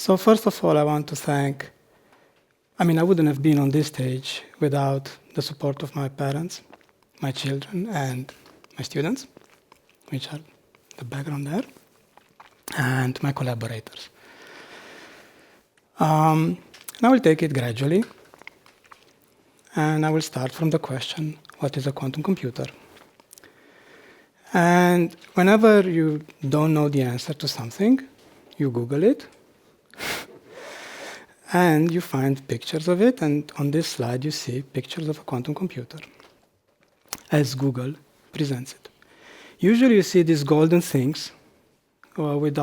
So first of all, I want to thank, I wouldn't have been on this stage without the support of my parents, my children, and my students, which are the background there, and my collaborators. And I will take it gradually, and I will start from the question, what is a quantum computer? And whenever you don't know the answer to something, you Google it, and you find pictures of it, and on this slide you see pictures of a quantum computer, as Google presents it. Usually you see these golden things with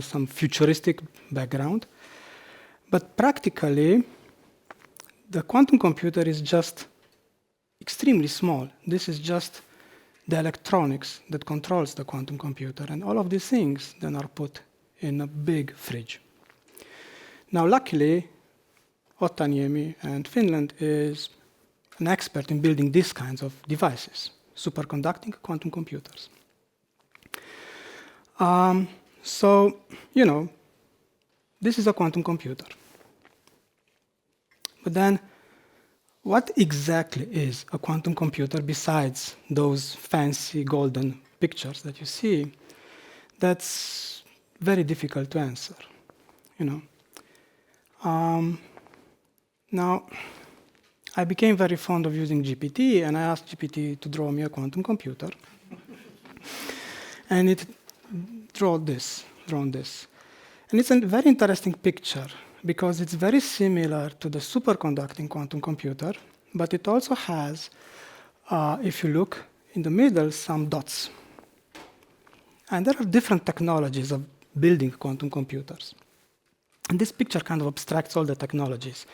some futuristic background, but practically the quantum computer is just extremely small. This is just the electronics that controls the quantum computer, and all of these things then are put in a big fridge. Now, luckily, Otaniemi and Finland is an expert in building these kinds of devices, superconducting quantum computers. So, this is a quantum computer. But then, what exactly is a quantum computer besides those fancy golden pictures that you see? That's very difficult to answer, Now, I became very fond of using GPT, and I asked GPT to draw me a quantum computer. And it drawn this. And it's a very interesting picture, because it's very similar to the superconducting quantum computer, but it also has, if you look in the middle, some dots. And there are different technologies of building quantum computers. And this picture kind of abstracts all the technologies.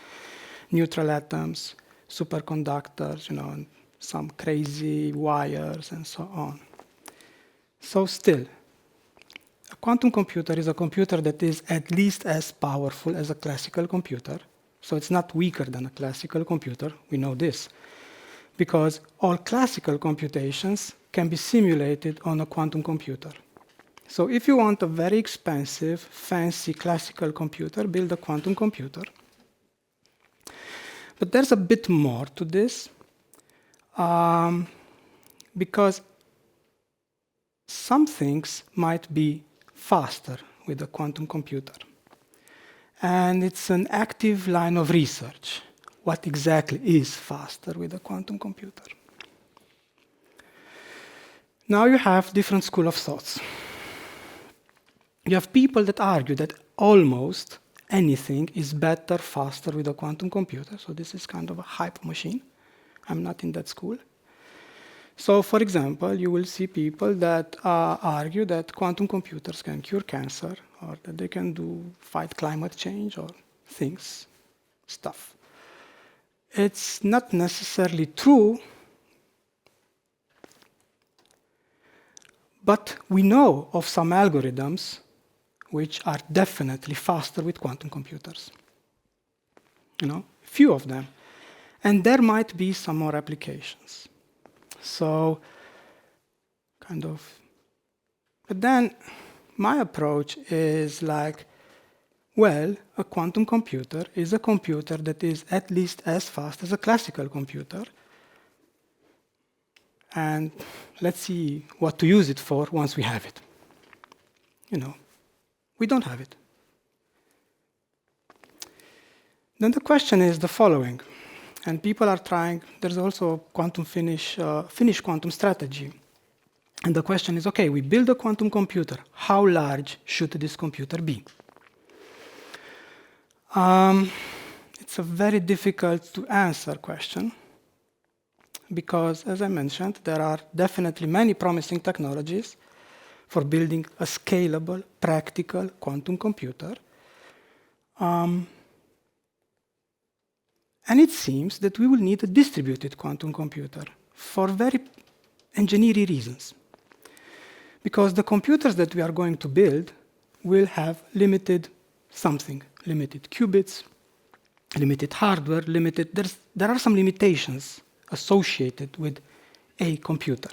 Neutral atoms, superconductors, and some crazy wires, and so on. So still, a quantum computer is a computer that is at least as powerful as a classical computer. So it's not weaker than a classical computer. We know this, because all classical computations can be simulated on a quantum computer. So if you want a very expensive, fancy classical computer, build a quantum computer. But there's a bit more to this, because some things might be faster with a quantum computer. And it's an active line of research. What exactly is faster with a quantum computer? Now you have different schools of thoughts. You have people that argue that almost anything is better, faster with a quantum computer. So this is kind of a hype machine. I'm not in that school. So, for example, you will see people that argue that quantum computers can cure cancer, or that they can fight climate change, or stuff. It's not necessarily true, but we know of some algorithms which are definitely faster with quantum computers. Few of them. And there might be some more applications. So, but then my approach is like, well, a quantum computer is a computer that is at least as fast as a classical computer. And let's see what to use it for once we have it. We don't have it. Then the question is the following. And people are trying, there's also quantum Finnish quantum strategy. And the question is, okay, we build a quantum computer. How large should this computer be? It's a very difficult to answer question, because, as I mentioned, there are definitely many promising technologies for building a scalable, practical quantum computer. And it seems that we will need a distributed quantum computer for very engineering reasons. Because the computers that we are going to build will have limited qubits, limited hardware, there are some limitations associated with a computer.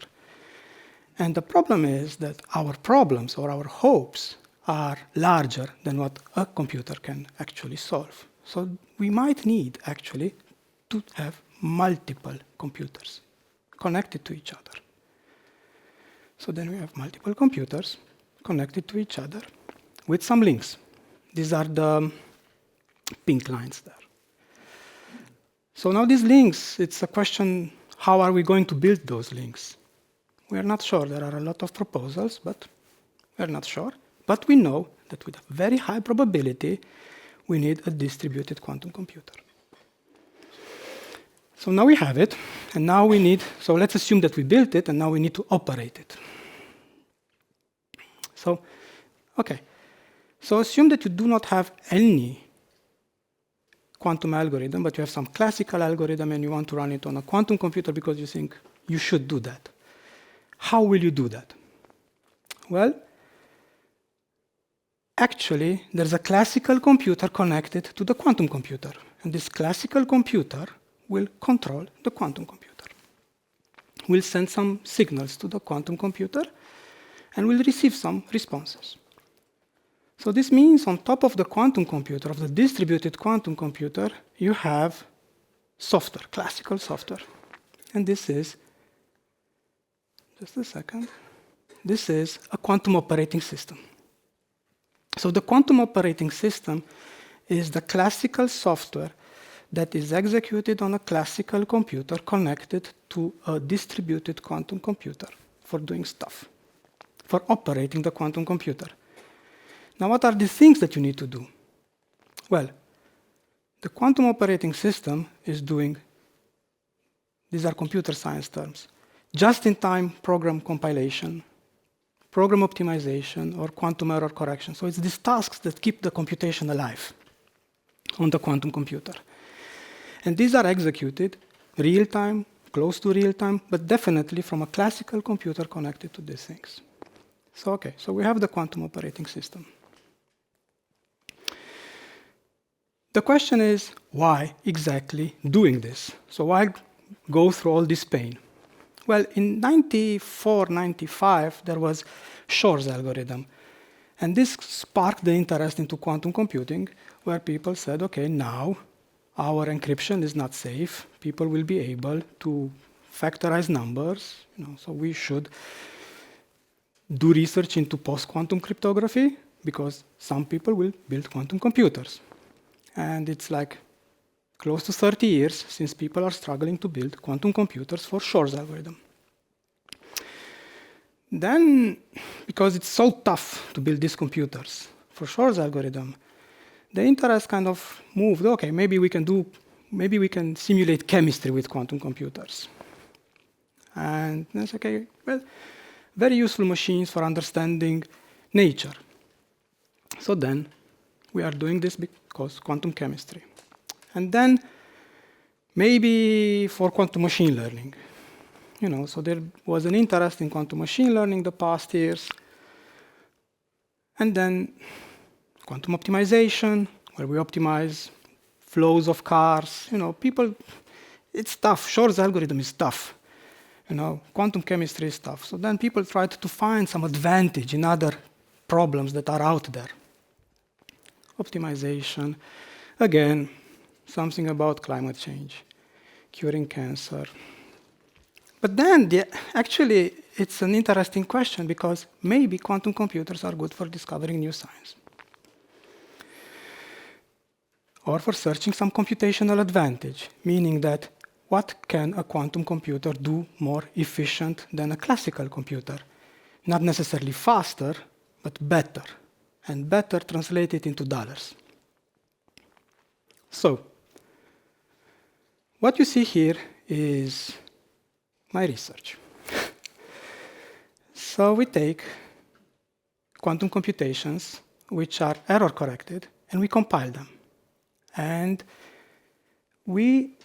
And the problem is that our problems or our hopes are larger than what a computer can actually solve. So we might need, actually, to have multiple computers connected to each other. So then we have multiple computers connected to each other with some links. These are the pink lines there. So now these links, it's a question, how are we going to build those links? We're not sure. There are a lot of proposals, but we're not sure. But we know that with a very high probability, we need a distributed quantum computer. So now we have it, and now we need, so let's assume that we built it, and now we need to operate it. So, okay. So assume that you do not have any quantum algorithm, but you have some classical algorithm and you want to run it on a quantum computer because you think you should do that. How will you do that? Well, actually, there's a classical computer connected to the quantum computer. And this classical computer will control the quantum computer. We'll send some signals to the quantum computer and we'll receive some responses. So this means on top of the quantum computer, of the distributed quantum computer, you have software, classical software. And this is, just a second, this is a quantum operating system. So the quantum operating system is the classical software that is executed on a classical computer connected to a distributed quantum computer for doing stuff, for operating the quantum computer. Now, what are the things that you need to do? Well, the quantum operating system is doing, these are computer science terms, just-in-time program compilation, program optimization, or quantum error correction. So it's these tasks that keep the computation alive on the quantum computer. And these are executed real-time, close to real-time, but definitely from a classical computer connected to these things. So, okay, so we have the quantum operating system. The question is, why exactly doing this? So why go through all this pain? Well, in 94, 95, there was Shor's algorithm. And this sparked the interest into quantum computing, where people said, okay, now our encryption is not safe. People will be able to factorize numbers. So we should do research into post-quantum cryptography, because some people will build quantum computers. And it's like close to 30 years since people are struggling to build quantum computers for Shor's algorithm. Then, because it's so tough to build these computers for Shor's algorithm, the interest kind of moved, okay, maybe we can simulate chemistry with quantum computers. And that's okay, well, very useful machines for understanding nature. So then, we are doing this because quantum chemistry. And then, maybe for quantum machine learning. So there was an interest in quantum machine learning the past years. And then quantum optimization, where we optimize flows of cars. People, it's tough. Shor's algorithm is tough. Quantum chemistry is tough. So then people tried to find some advantage in other problems that are out there. Optimization, again, something about climate change, curing cancer. But then, actually, it's an interesting question because maybe quantum computers are good for discovering new science. Or for searching some computational advantage, meaning that what can a quantum computer do more efficient than a classical computer? Not necessarily faster, but better. And better translated into dollars. So, what you see here is my research. So we take quantum computations, which are error-corrected, and we compile them. And we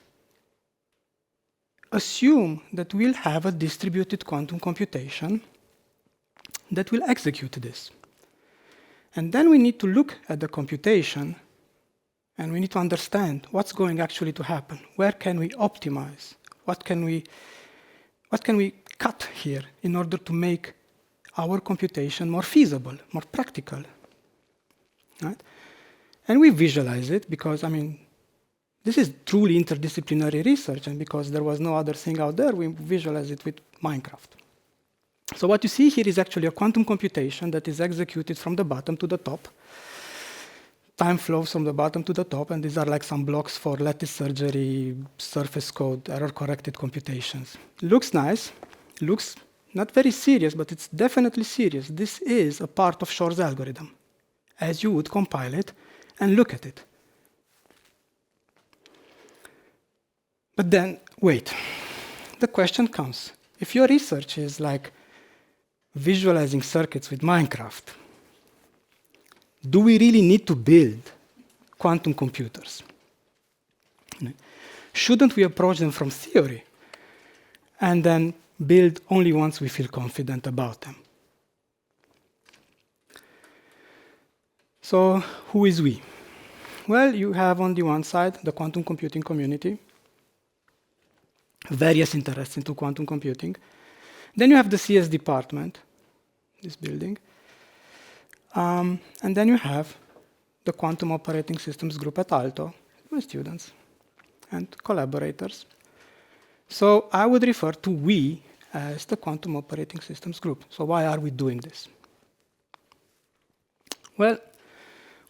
assume that we'll have a distributed quantum computation that will execute this. And then we need to look at the computation, and we need to understand what's going actually to happen. Where can we optimize? What can we cut here in order to make our computation more feasible, more practical? right? And we visualize it because, I mean, this is truly interdisciplinary research, and because there was no other thing out there, we visualize it with Minecraft. So what you see here is actually a quantum computation that is executed from the bottom to the top. Time flows from the bottom to the top, and these are like some blocks for lattice surgery, surface code, error-corrected computations. Looks nice, looks not very serious, but it's definitely serious. This is a part of Shor's algorithm, as you would compile it and look at it. But then, wait, the question comes. If your research is like visualizing circuits with Minecraft, do we really need to build quantum computers? Shouldn't we approach them from theory and then build only once we feel confident about them? So who is we? Well, you have on the one side the quantum computing community, various interests into quantum computing. Then you have the CS department, this building. And then you have the quantum operating systems group at Aalto, my students and collaborators. So I would refer to we as the quantum operating systems group. So why are we doing this? Well,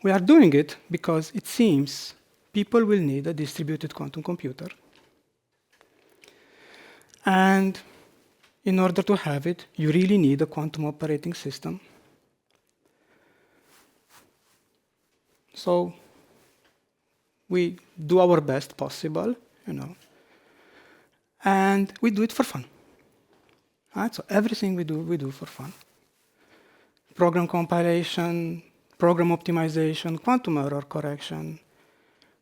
we are doing it because it seems people will need a distributed quantum computer. And in order to have it, you really need a quantum operating system. So we do our best possible, and we do it for fun. Right? So everything we do for fun. Program compilation, program optimization, quantum error correction.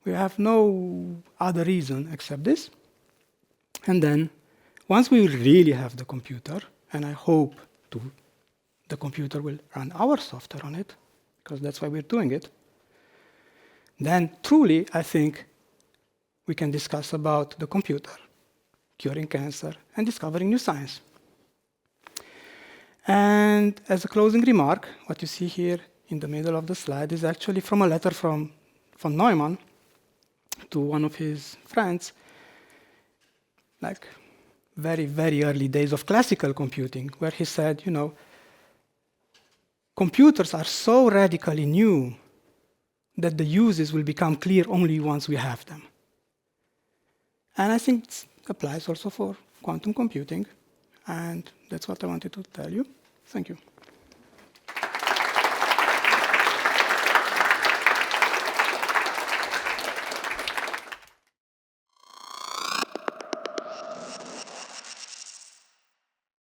We have no other reason except this. And then, once we really have the computer, and I hope the computer will run our software on it, because that's why we're doing it, then truly, I think, we can discuss about the computer, curing cancer, and discovering new science. And as a closing remark, what you see here in the middle of the slide is actually from a letter from von Neumann to one of his friends, like very, very early days of classical computing, where he said, computers are so radically new that the uses will become clear only once we have them. And I think it applies also for quantum computing, and that's what I wanted to tell you. Thank you.